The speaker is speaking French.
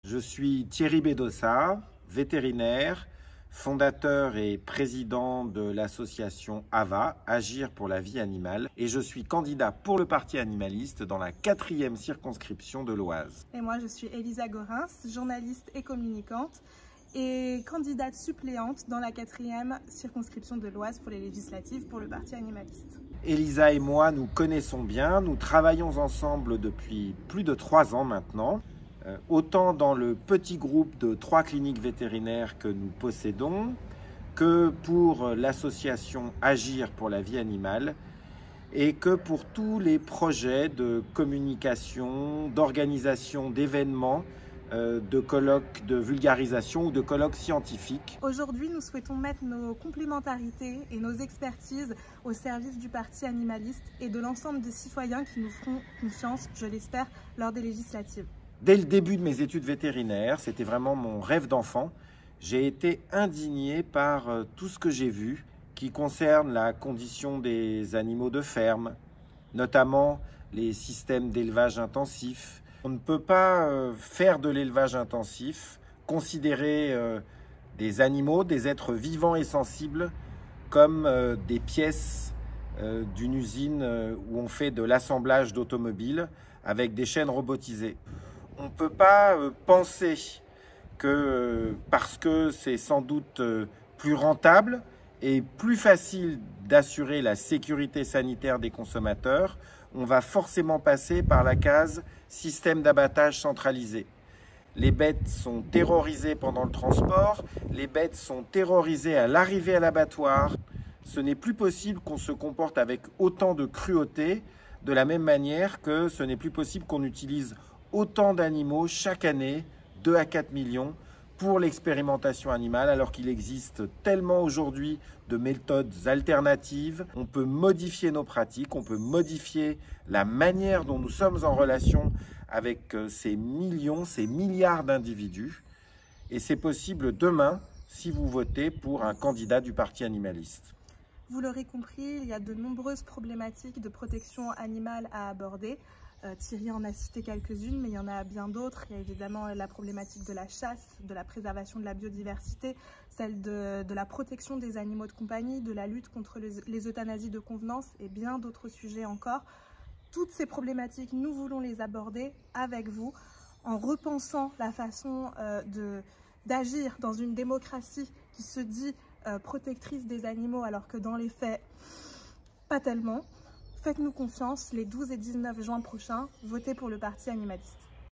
Je suis Thierry Bedossa, vétérinaire, fondateur et président de l'association AVA, Agir pour la vie animale, et je suis candidat pour le Parti animaliste dans la 4e circonscription de l'Oise. Et moi je suis Elisa Gorins, journaliste et communicante et candidate suppléante dans la 4e circonscription de l'Oise pour les législatives pour le Parti animaliste. Elisa et moi nous connaissons bien, nous travaillons ensemble depuis plus de 3 ans maintenant. Autant dans le petit groupe de 3 cliniques vétérinaires que nous possédons, que pour l'association Agir pour la vie animale et que pour tous les projets de communication, d'organisation d'événements, de colloques de vulgarisation ou de colloques scientifiques. Aujourd'hui, nous souhaitons mettre nos complémentarités et nos expertises au service du Parti animaliste et de l'ensemble des citoyens qui nous feront confiance, je l'espère, lors des législatives. Dès le début de mes études vétérinaires, c'était vraiment mon rêve d'enfant. J'ai été indigné par tout ce que j'ai vu qui concerne la condition des animaux de ferme, notamment les systèmes d'élevage intensif. On ne peut pas faire de l'élevage intensif, considérer des animaux, des êtres vivants et sensibles comme des pièces d'une usine où on fait de l'assemblage d'automobiles avec des chaînes robotisées. On ne peut pas penser que parce que c'est sans doute plus rentable et plus facile d'assurer la sécurité sanitaire des consommateurs, on va forcément passer par la case système d'abattage centralisé. Les bêtes sont terrorisées pendant le transport, les bêtes sont terrorisées à l'arrivée à l'abattoir. Ce n'est plus possible qu'on se comporte avec autant de cruauté, de la même manière que ce n'est plus possible qu'on utilise autant d'animaux chaque année, 2 à 4 millions, pour l'expérimentation animale, alors qu'il existe tellement aujourd'hui de méthodes alternatives. On peut modifier nos pratiques, on peut modifier la manière dont nous sommes en relation avec ces millions, ces milliards d'individus. Et c'est possible demain si vous votez pour un candidat du Parti animaliste. Vous l'aurez compris, il y a de nombreuses problématiques de protection animale à aborder. Thierry en a cité quelques-unes, mais il y en a bien d'autres. Il y a évidemment la problématique de la chasse, de la préservation de la biodiversité, celle de la protection des animaux de compagnie, de la lutte contre les euthanasies de convenance et bien d'autres sujets encore. Toutes ces problématiques, nous voulons les aborder avec vous en repensant la façon d'agir dans une démocratie qui se dit protectrice des animaux alors que dans les faits, pas tellement. Faites-nous confiance, les 12 et 19 juin prochains, votez pour le Parti animaliste.